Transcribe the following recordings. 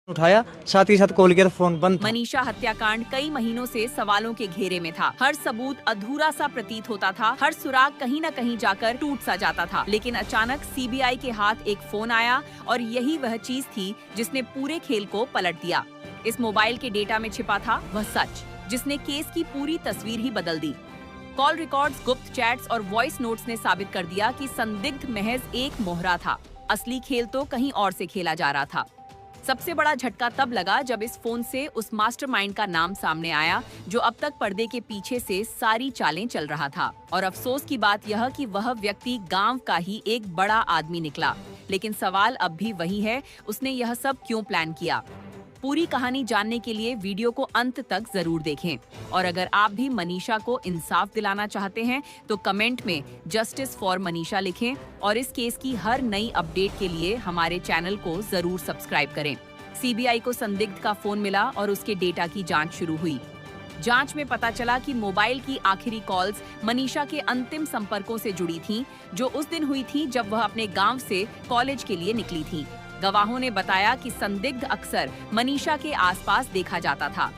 उठाया, साथ ही साथ कॉल किया तो फोन बंद था। मनीषा हत्याकांड कई महीनों से सवालों के घेरे में था। हर सबूत अधूरा सा प्रतीत होता था, हर सुराग कहीं न कहीं जाकर टूट सा जाता था। लेकिन अचानक सीबीआई के हाथ एक फोन आया और यही वह चीज थी जिसने पूरे खेल को पलट दिया। इस मोबाइल के डेटा में छिपा था वह सच, जिसने केस की पूरी तस्वीर ही बदल दी। कॉल रिकॉर्ड्स, गुप्त चैट्स और वॉइस नोट्स ने साबित कर दिया कि संदिग्ध महज एक मोहरा था। असली खेल तो कहीं और से खेला जा रहा था। सबसे बड़ा झटका तब लगा जब इस फोन से उस मास्टरमाइंड का नाम सामने आया जो अब तक पर्दे के पीछे से सारी चालें चल रहा था। और अफसोस की बात यह कि वह व्यक्ति गांव का ही एक बड़ा आदमी निकला। लेकिन सवाल अब भी वही है, उसने यह सब क्यों प्लान किया? पूरी कहानी जानने के लिए वीडियो को अंत तक जरूर देखें। और अगर आप भी मनीषा को इंसाफ दिलाना चाहते हैं तो कमेंट में जस्टिस फॉर मनीषा लिखें और इस केस की हर नई अपडेट के लिए हमारे चैनल को जरूर सब्सक्राइब करें। सीबीआई को संदिग्ध का फोन मिला और उसके डेटा की जांच शुरू हुई। जांच में पता चला कि मोबाइल की आखिरी कॉल्स मनीषा के अंतिम संपर्कों से जुड़ी थीं, जो उस दिन हुई थी जब वह अपने गांव से कॉलेज के लिए निकली थी। गवाहों ने बताया कि संदिग्ध अक्सर मनीषा के आसपास देखा जाता था।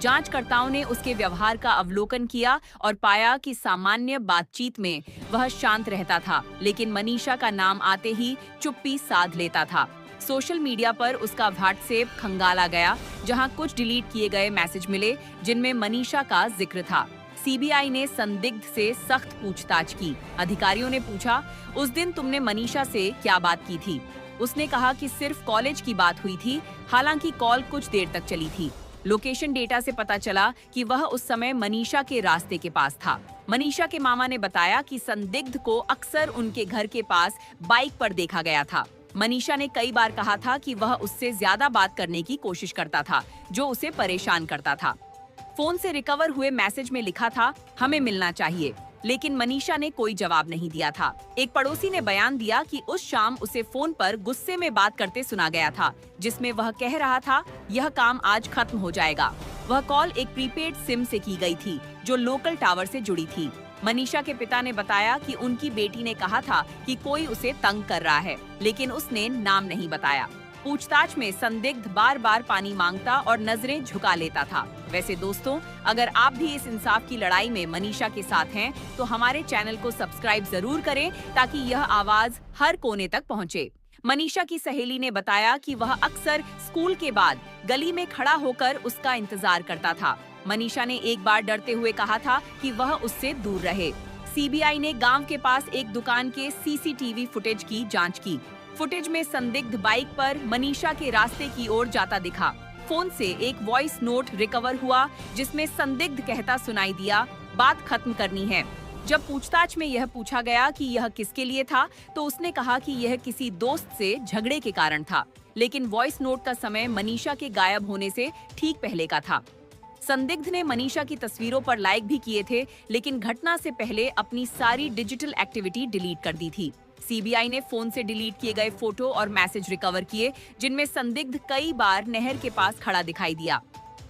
जांचकर्ताओं ने उसके व्यवहार का अवलोकन किया और पाया कि सामान्य बातचीत में वह शांत रहता था, लेकिन मनीषा का नाम आते ही चुप्पी साध लेता था। सोशल मीडिया पर उसका व्हाट्सएप खंगाला गया, जहां कुछ डिलीट किए गए मैसेज मिले जिनमें मनीषा का जिक्र था। सीबीआई ने संदिग्ध से सख्त पूछताछ की। अधिकारियों ने पूछा, उस दिन तुमने मनीषा से क्या बात की थी? उसने कहा कि सिर्फ कॉलेज की बात हुई थी, हालांकि कॉल कुछ देर तक चली थी। लोकेशन डेटा से पता चला कि वह उस समय मनीषा के रास्ते के पास था। मनीषा के मामा ने बताया कि संदिग्ध को अक्सर उनके घर के पास बाइक पर देखा गया था। मनीषा ने कई बार कहा था कि वह उससे ज्यादा बात करने की कोशिश करता था, जो उसे परेशान करता था। फोन से रिकवर हुए मैसेज में लिखा था, हमें मिलना चाहिए, लेकिन मनीषा ने कोई जवाब नहीं दिया था। एक पड़ोसी ने बयान दिया कि उस शाम उसे फोन पर गुस्से में बात करते सुना गया था, जिसमें वह कह रहा था, यह काम आज खत्म हो जाएगा। वह कॉल एक प्रीपेड सिम से की गई थी, जो लोकल टावर से जुड़ी थी। मनीषा के पिता ने बताया कि उनकी बेटी ने कहा था कि कोई उसे तंग कर रहा है, लेकिन उसने नाम नहीं बताया। पूछताछ में संदिग्ध बार बार पानी मांगता और नजरें झुका लेता था। वैसे दोस्तों, अगर आप भी इस इंसाफ की लड़ाई में मनीषा के साथ हैं, तो हमारे चैनल को सब्सक्राइब जरूर करें ताकि यह आवाज हर कोने तक पहुंचे। मनीषा की सहेली ने बताया कि वह अक्सर स्कूल के बाद गली में खड़ा होकर उसका इंतजार करता था। मनीषा ने एक बार डरते हुए कहा था कि वह उससे दूर रहे। सीबीआई ने गांव के पास एक दुकान के सीसीटीवी फुटेज की जांच की। फुटेज में संदिग्ध बाइक पर मनीषा के रास्ते की ओर जाता दिखा। फोन से एक वॉइस नोट रिकवर हुआ, जिसमें संदिग्ध कहता सुनाई दिया, बात खत्म करनी है। जब पूछताछ में यह पूछा गया कि यह किसके लिए था, तो उसने कहा कि यह किसी दोस्त से झगड़े के कारण था, लेकिन वॉइस नोट का समय मनीषा के गायब होने से ठीक पहले का था। संदिग्ध ने मनीषा की तस्वीरों पर लाइक भी किए थे, लेकिन घटना से पहले अपनी सारी डिजिटल एक्टिविटी डिलीट कर दी थी। सीबीआई ने फोन से डिलीट किए गए फोटो और मैसेज रिकवर किए, जिनमें संदिग्ध कई बार नहर के पास खड़ा दिखाई दिया।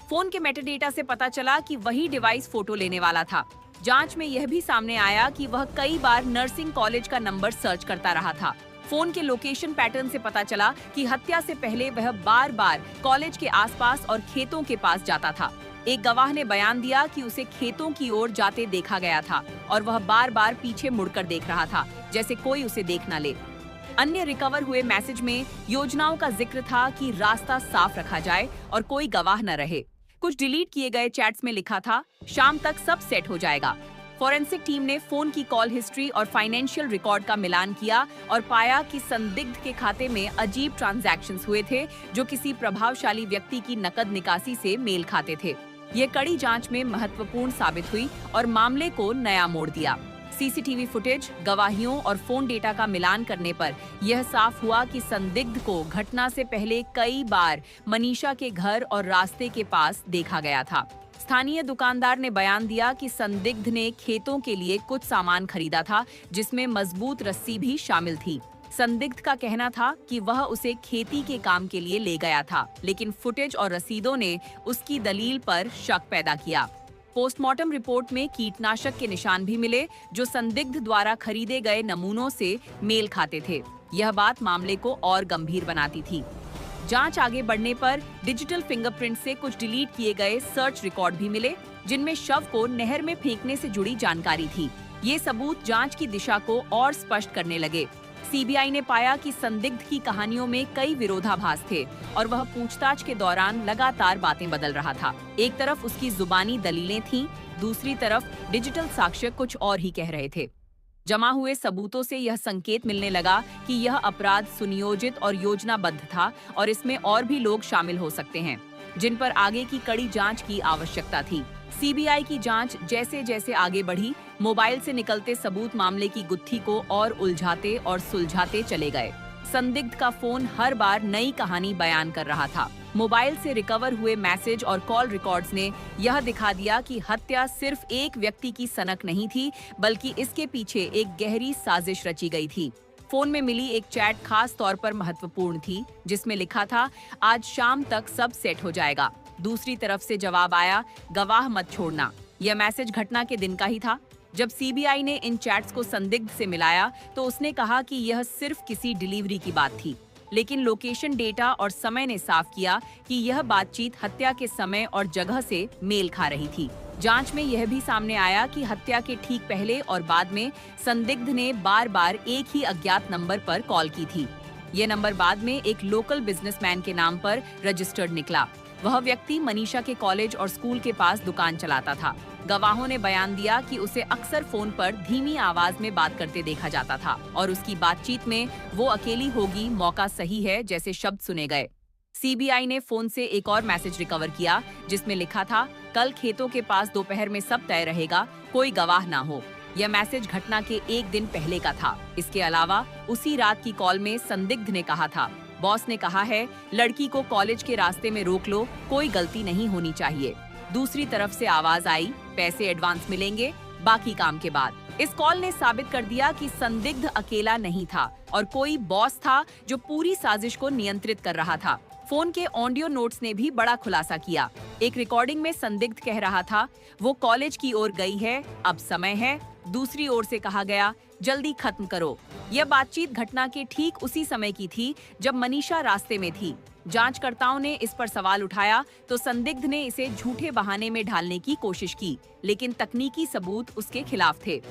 फोन के मेटाडेटा से पता चला कि वही डिवाइस फोटो लेने वाला था। जांच में यह भी सामने आया कि वह कई बार नर्सिंग कॉलेज का नंबर सर्च करता रहा था। फोन के लोकेशन पैटर्न से पता चला कि हत्या से पहले वह बार बार कॉलेज के आसपास और खेतों के पास जाता था। एक गवाह ने बयान दिया कि उसे खेतों की ओर जाते देखा गया था और वह बार बार पीछे मुड़कर देख रहा था, जैसे कोई उसे देख न ले। अन्य रिकवर हुए मैसेज में योजनाओं का जिक्र था कि रास्ता साफ रखा जाए और कोई गवाह न रहे। कुछ डिलीट किए गए चैट्स में लिखा था, शाम तक सब सेट हो जाएगा। फॉरेंसिक टीम ने फोन की कॉल हिस्ट्री और फाइनेंशियल रिकॉर्ड का मिलान किया और पाया कि संदिग्ध के खाते में अजीब ट्रांजैक्शंस हुए थे, जो किसी प्रभावशाली व्यक्ति की नकद निकासी से मेल खाते थे। ये कड़ी जांच में महत्वपूर्ण साबित हुई और मामले को नया मोड़ दिया। सीसीटीवी फुटेज, गवाहियों और फोन डेटा का मिलान करने पर यह साफ हुआ कि संदिग्ध को घटना से पहले कई बार मनीषा के घर और रास्ते के पास देखा गया था। स्थानीय दुकानदार ने बयान दिया कि संदिग्ध ने खेतों के लिए कुछ सामान खरीदा था, जिसमें मजबूत रस्सी भी शामिल थी। संदिग्ध का कहना था कि वह उसे खेती के काम के लिए ले गया था, लेकिन फुटेज और रसीदों ने उसकी दलील पर शक पैदा किया। पोस्टमार्टम रिपोर्ट में कीटनाशक के निशान भी मिले, जो संदिग्ध द्वारा खरीदे गए नमूनों से मेल खाते थे। यह बात मामले को और गंभीर बनाती थी। जांच आगे बढ़ने पर डिजिटल फिंगरप्रिंट से कुछ डिलीट किए गए सर्च रिकॉर्ड भी मिले, जिनमें शव को नहर में फेंकने से जुड़ी जानकारी थी। ये सबूत जांच की दिशा को और स्पष्ट करने लगे। सीबीआई ने पाया कि संदिग्ध की कहानियों में कई विरोधाभास थे और वह पूछताछ के दौरान लगातार बातें बदल रहा था। एक तरफ उसकी जुबानी दलीलें थीं, दूसरी तरफ डिजिटल साक्ष्य कुछ और ही कह रहे थे। जमा हुए सबूतों से यह संकेत मिलने लगा कि यह अपराध सुनियोजित और योजनाबद्ध था और इसमें और भी लोग शामिल हो सकते हैं, जिन पर आगे की कड़ी जांच की आवश्यकता थी। सीबीआई की जांच जैसे जैसे आगे बढ़ी, मोबाइल से निकलते सबूत मामले की गुत्थी को और उलझाते और सुलझाते चले गए। संदिग्ध का फोन हर बार नई कहानी बयान कर रहा था। मोबाइल से रिकवर हुए मैसेज और कॉल रिकॉर्ड्स ने यह दिखा दिया कि हत्या सिर्फ एक व्यक्ति की सनक नहीं थी, बल्कि इसके पीछे एक गहरी साजिश रची गई थी। फोन में मिली एक चैट खास तौर पर महत्वपूर्ण थी, जिसमें लिखा था, आज शाम तक सब सेट हो जाएगा। दूसरी तरफ से जवाब आया, गवाह मत छोड़ना। यह मैसेज घटना के दिन का ही था। जब सीबीआई ने इन चैट्स को संदिग्ध से मिलाया तो उसने कहा कि यह सिर्फ किसी डिलीवरी की बात थी, लेकिन लोकेशन डेटा और समय ने साफ किया कि यह बातचीत हत्या के समय और जगह से मेल खा रही थी। जांच में यह भी सामने आया कि हत्या के ठीक पहले और बाद में संदिग्ध ने बार-बार एक ही अज्ञात नंबर पर कॉल की थी। ये नंबर बाद में एक लोकल बिजनेसमैन के नाम पर रजिस्टर्ड निकला। वह व्यक्ति मनीषा के कॉलेज और स्कूल के पास दुकान चलाता था। गवाहों ने बयान दिया कि उसे अक्सर फोन पर धीमी आवाज में बात करते देखा जाता था और उसकी बातचीत में वो अकेली होगी, मौका सही है जैसे शब्द सुने गए। सीबीआई ने फोन से एक और मैसेज रिकवर किया, जिसमें लिखा था, कल खेतों के पास दोपहर में सब तय रहेगा, कोई गवाह ना हो। यह मैसेज घटना के एक दिन पहले का था। इसके अलावा उसी रात की कॉल में संदिग्ध ने कहा था, बॉस ने कहा है, लड़की को कॉलेज के रास्ते में रोक लो, कोई गलती नहीं होनी चाहिए। दूसरी तरफ से आवाज आई, पैसे एडवांस मिलेंगे, बाकी काम के बाद। इस कॉल ने साबित कर दिया कि संदिग्ध अकेला नहीं था और कोई बॉस था जो पूरी साजिश को नियंत्रित कर रहा था। फोन के ऑडियो नोट्स ने भी बड़ा खुलासा किया। एक रिकॉर्डिंग में संदिग्ध कह रहा था, वो कॉलेज की ओर गई है, अब समय है। दूसरी ओर से कहा गया, जल्दी खत्म करो। यह बातचीत घटना के ठीक उसी समय की थी जब मनीषा रास्ते में थी। जांचकर्ताओं ने इस पर सवाल उठाया तो संदिग्ध ने इसे झूठे बहाने में ढालने की कोशिश की, लेकिन तकनीकी सबूत उसके खिलाफ थे।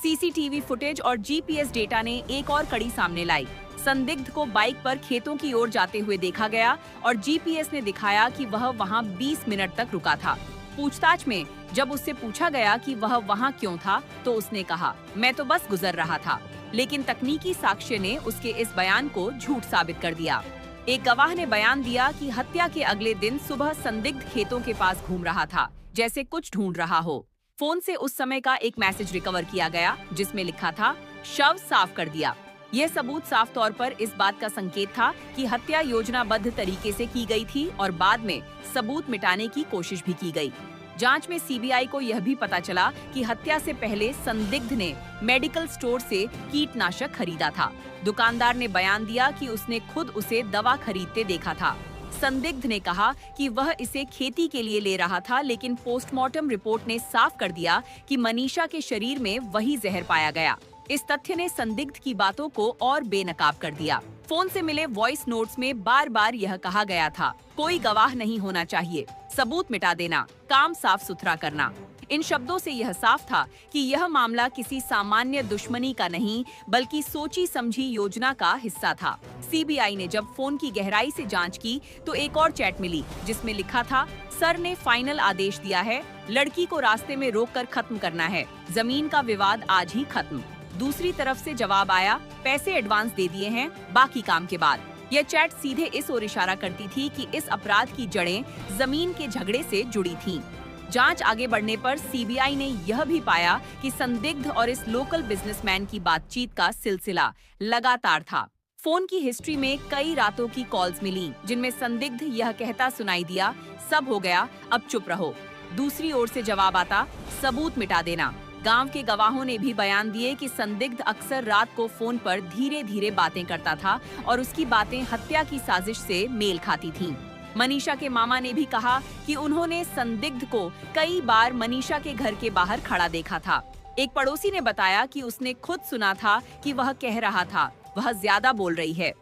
सीसीटीवी फुटेज और जीपीएस डेटा ने एक और कड़ी सामने लाई। संदिग्ध को बाइक पर खेतों की ओर जाते हुए देखा गया और जीपीएस ने दिखाया कि वह वहां 20 मिनट तक रुका था। पूछताछ में जब उससे पूछा गया कि वह वहां क्यों था, तो उसने कहा, मैं तो बस गुजर रहा था। लेकिन तकनीकी साक्ष्य ने उसके इस बयान को झूठ साबित कर दिया। एक गवाह ने बयान दिया कि हत्या के अगले दिन सुबह संदिग्ध खेतों के पास घूम रहा था, जैसे कुछ ढूंढ रहा हो। फोन से उस समय का एक मैसेज रिकवर किया गया, जिसमें लिखा था, शव साफ कर दिया। यह सबूत साफ तौर पर इस बात का संकेत था कि हत्या योजनाबद्ध तरीके से की गई थी और बाद में सबूत मिटाने की कोशिश भी की गई। जांच में सीबीआई को यह भी पता चला कि हत्या से पहले संदिग्ध ने मेडिकल स्टोर से कीटनाशक खरीदा था। दुकानदार ने बयान दिया कि उसने खुद उसे दवा खरीदते देखा था। संदिग्ध ने कहा कि वह इसे खेती के लिए ले रहा था, लेकिन पोस्टमार्टम रिपोर्ट ने साफ कर दिया कि मनीषा के शरीर में वही जहर पाया गया। इस तथ्य ने संदिग्ध की बातों को और बेनकाब कर दिया। फोन से मिले वॉइस नोट्स में बार बार यह कहा गया था, कोई गवाह नहीं होना चाहिए, सबूत मिटा देना, काम साफ सुथरा करना। इन शब्दों से यह साफ था कि यह मामला किसी सामान्य दुश्मनी का नहीं, बल्कि सोची समझी योजना का हिस्सा था। सीबीआई ने जब फोन की गहराई से जांच की तो एक और चैट मिली, जिसमें लिखा था, सर ने फाइनल आदेश दिया है, लड़की को रास्ते में रोककर खत्म करना है, जमीन का विवाद आज ही खत्म। दूसरी तरफ से जवाब आया, पैसे एडवांस दे दिए हैं, बाकी काम के बाद। यह चैट सीधे इस ओर इशारा करती थी कि इस अपराध की जड़ें जमीन के झगड़े से जुड़ी थीं। जांच आगे बढ़ने पर सीबीआई ने यह भी पाया कि संदिग्ध और इस लोकल बिजनेसमैन की बातचीत का सिलसिला लगातार था। फोन की हिस्ट्री में कई रातों की कॉल्स मिली, जिनमें संदिग्ध यह कहता सुनाई दिया, सब हो गया, अब चुप रहो। दूसरी ओर से जवाब आता, सबूत मिटा देना। गांव के गवाहों ने भी बयान दिए कि संदिग्ध अक्सर रात को फोन पर धीरे धीरे बातें करता था और उसकी बातें हत्या की साजिश से मेल खाती थीं। मनीषा के मामा ने भी कहा कि उन्होंने संदिग्ध को कई बार मनीषा के घर के बाहर खड़ा देखा था। एक पड़ोसी ने बताया कि उसने खुद सुना था कि वह कह रहा था, वह ज्यादा बोल रही है।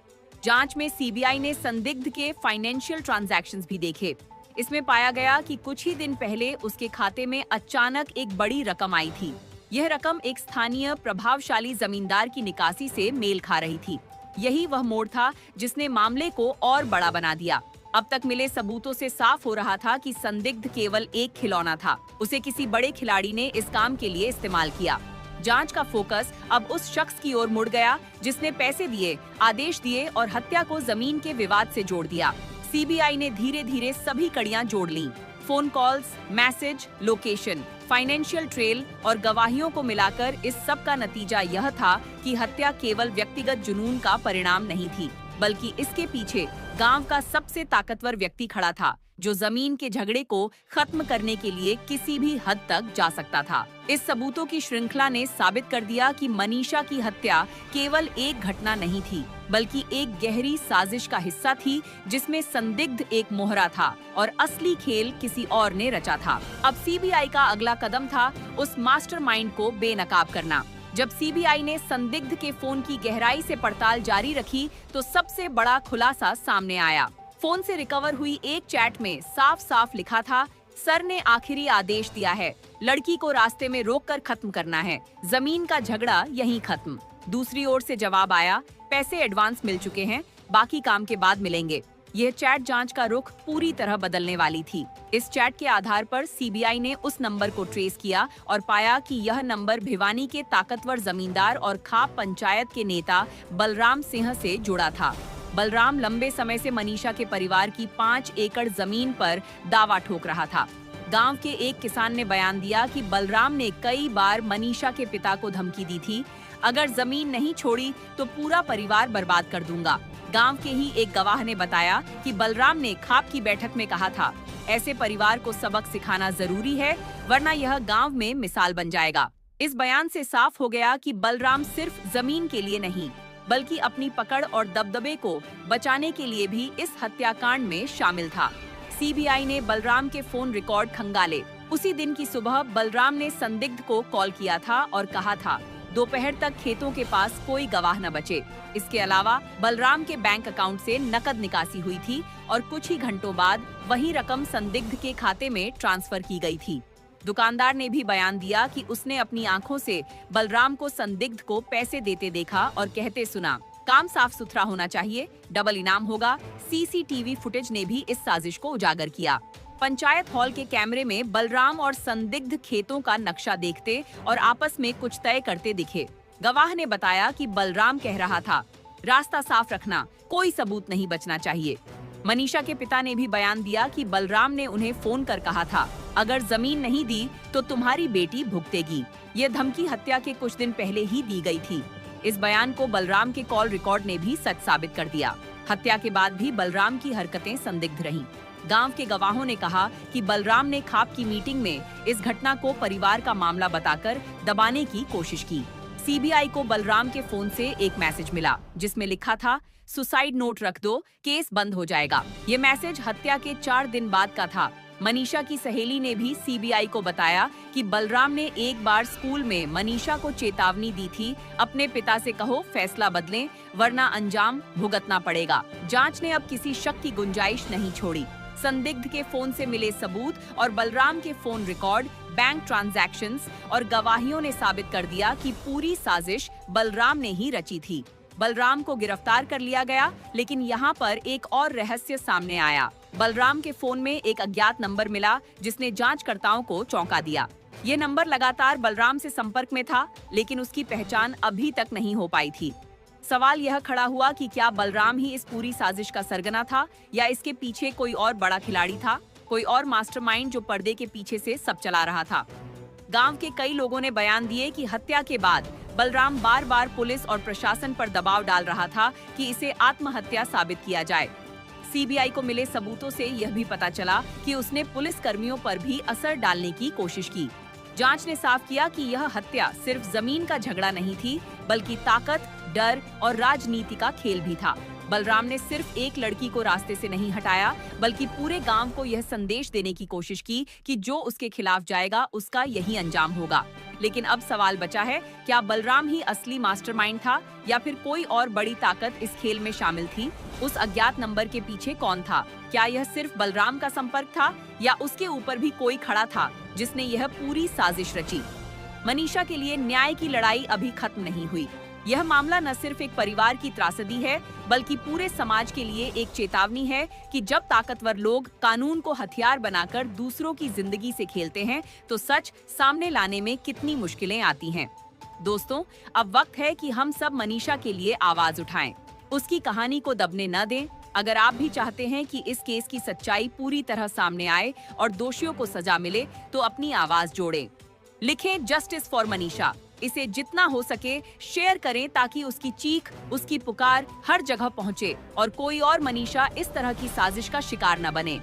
जांच में सीबीआई ने संदिग्ध के फाइनेंशियल ट्रांजैक्शंस भी देखे। इसमें पाया गया कि कुछ ही दिन पहले उसके खाते में अचानक एक बड़ी रकम आई थी। यह रकम एक स्थानीय प्रभावशाली जमींदार की निकासी से मेल खा रही थी। यही वह मोड़ था जिसने मामले को और बड़ा बना दिया। अब तक मिले सबूतों से साफ हो रहा था कि संदिग्ध केवल एक खिलौना था। उसे किसी बड़े खिलाड़ी ने इस काम के लिए इस्तेमाल किया। जांच का फोकस अब उस शख्स की ओर मुड़ गया जिसने पैसे दिए, आदेश दिए और हत्या को जमीन के विवाद से जोड़ दिया। सीबीआई ने धीरे धीरे सभी कड़ियां जोड़ लीं। Phone calls, message, location, financial trail और गवाहियों को मिलाकर इस सब का नतीजा यह था कि हत्या केवल व्यक्तिगत जुनून का परिणाम नहीं थी, बल्कि इसके पीछे गांव का सबसे ताकतवर व्यक्ति खड़ा था, जो जमीन के झगड़े को खत्म करने के लिए किसी भी हद तक जा सकता था। इस सबूतों की श्रृंखला ने साबित कर दिया कि मनीषा की हत्या केवल एक घटना नहीं थी, बल्कि एक गहरी साजिश का हिस्सा थी जिसमें संदिग्ध एक मोहरा था और असली खेल किसी और ने रचा था। अब सीबीआई का अगला कदम था उस मास्टरमाइंड को बेनकाब करना। जब सीबीआई ने संदिग्ध के फोन की गहराई से पड़ताल जारी रखी तो सबसे बड़ा खुलासा सामने आया। फोन से रिकवर हुई एक चैट में साफ साफ लिखा था, सर ने आखिरी आदेश दिया है, लड़की को रास्ते में रोककर खत्म करना है, जमीन का झगड़ा यहीं खत्म। दूसरी ओर से जवाब आया, पैसे एडवांस मिल चुके हैं, बाकी काम के बाद मिलेंगे। यह चैट जांच का रुख पूरी तरह बदलने वाली थी। इस चैट के आधार पर सीबीआई ने उस नंबर को ट्रेस किया और पाया कि यह नंबर भिवानी के ताकतवर जमींदार और खाप पंचायत के नेता बलराम सिंह से जुड़ा था। बलराम लंबे समय से मनीषा के परिवार की 5 एकड़ जमीन पर दावा ठोक रहा था। गांव के एक किसान ने बयान दिया कि बलराम ने कई बार मनीषा के पिता को धमकी दी थी, अगर जमीन नहीं छोड़ी तो पूरा परिवार बर्बाद कर दूंगा। गांव के ही एक गवाह ने बताया कि बलराम ने खाप की बैठक में कहा था, ऐसे परिवार को सबक सिखाना जरूरी है, वरना यह गांव में मिसाल बन जाएगा। इस बयान से साफ हो गया कि बलराम सिर्फ जमीन के लिए नहीं, बल्कि अपनी पकड़ और दबदबे को बचाने के लिए भी इस हत्याकांड में शामिल था। सीबीआई ने बलराम के फोन रिकॉर्ड खंगाले। उसी दिन की सुबह बलराम ने संदिग्ध को कॉल किया था और कहा था, दोपहर तक खेतों के पास कोई गवाह न बचे। इसके अलावा बलराम के बैंक अकाउंट से नकद निकासी हुई थी और कुछ ही घंटों बाद वही रकम संदिग्ध के खाते में ट्रांसफर की गई थी। दुकानदार ने भी बयान दिया कि उसने अपनी आंखों से बलराम को संदिग्ध को पैसे देते देखा और कहते सुना, काम साफ सुथरा होना चाहिए, डबल इनाम होगा। सीसीटीवी फुटेज ने भी इस साजिश को उजागर किया। पंचायत हॉल के कैमरे में बलराम और संदिग्ध खेतों का नक्शा देखते और आपस में कुछ तय करते दिखे। गवाह ने बताया कि बलराम कह रहा था, रास्ता साफ रखना, कोई सबूत नहीं बचना चाहिए। मनीषा के पिता ने भी बयान दिया कि बलराम ने उन्हें फोन कर कहा था, अगर जमीन नहीं दी तो तुम्हारी बेटी भुगतेगी। ये धमकी हत्या के कुछ दिन पहले ही दी गई थी। इस बयान को बलराम के कॉल रिकॉर्ड ने भी सच साबित कर दिया। हत्या के बाद भी बलराम की हरकतें संदिग्ध रहीं। गांव के गवाहों ने कहा कि बलराम ने खाप की मीटिंग में इस घटना को परिवार का मामला बताकर दबाने की कोशिश की। सीबीआई को बलराम के फोन से एक मैसेज मिला जिसमें लिखा था, सुसाइड नोट रख दो, केस बंद हो जाएगा। ये मैसेज हत्या के 4 दिन बाद का था। मनीषा की सहेली ने भी सीबीआई को बताया कि बलराम ने एक बार स्कूल में मनीषा को चेतावनी दी थी, अपने पिता से कहो फैसला बदलें, वरना अंजाम भुगतना पड़ेगा। जांच ने अब किसी शक की गुंजाइश नहीं छोड़ी। संदिग्ध के फोन से मिले सबूत और बलराम के फोन रिकॉर्ड, बैंक ट्रांजैक्शंस और गवाहियों ने साबित कर दिया कि पूरी साजिश बलराम ने ही रची थी। बलराम को गिरफ्तार कर लिया गया, लेकिन यहाँ पर एक और रहस्य सामने आया। बलराम के फोन में एक अज्ञात नंबर मिला जिसने जांचकर्ताओं को चौंका दिया। ये नंबर लगातार बलराम से संपर्क में था, लेकिन उसकी पहचान अभी तक नहीं हो पाई थी। सवाल यह खड़ा हुआ कि क्या बलराम ही इस पूरी साजिश का सरगना था या इसके पीछे कोई और बड़ा खिलाड़ी था, कोई और मास्टरमाइंड जो पर्दे के पीछे से सब चला रहा था। गांव के कई लोगों ने बयान दिए कि हत्या के बाद बलराम बार बार पुलिस और प्रशासन पर दबाव डाल रहा था कि इसे आत्महत्या साबित किया जाए। सीबीआई को मिले सबूतों से यह भी पता चला कि उसने पुलिस कर्मियों पर भी असर डालने की कोशिश की। जांच ने साफ किया कि यह हत्या सिर्फ जमीन का झगड़ा नहीं थी, बल्कि ताकत, डर और राजनीति का खेल भी था। बलराम ने सिर्फ एक लड़की को रास्ते से नहीं हटाया, बल्कि पूरे गांव को यह संदेश देने की कोशिश की कि जो उसके खिलाफ जाएगा उसका यही अंजाम होगा। लेकिन अब सवाल बचा है, क्या बलराम ही असली मास्टरमाइंड था या फिर कोई और बड़ी ताकत इस खेल में शामिल थी? उस अज्ञात नंबर के पीछे कौन था? क्या यह सिर्फ बलराम का संपर्क था या उसके ऊपर भी कोई खड़ा था जिसने यह पूरी साजिश रची? मनीषा के लिए न्याय की लड़ाई अभी खत्म नहीं हुई। यह मामला न सिर्फ एक परिवार की त्रासदी है, बल्कि पूरे समाज के लिए एक चेतावनी है कि जब ताकतवर लोग कानून को हथियार बनाकर दूसरों की जिंदगी से खेलते हैं, तो सच सामने लाने में कितनी मुश्किलें आती हैं। दोस्तों, अब वक्त है कि हम सब मनीषा के लिए आवाज उठाएं, उसकी कहानी को दबने न दें। अगर आप भी चाहते हैं कि इस केस की सच्चाई पूरी तरह सामने आए और दोषियों को सजा मिले, तो अपनी आवाज जोड़ें। लिखें जस्टिस फॉर मनीषा। इसे जितना हो सके शेयर करें ताकि उसकी चीख, उसकी पुकार हर जगह पहुंचे और कोई और मनीषा इस तरह की साजिश का शिकार न बने।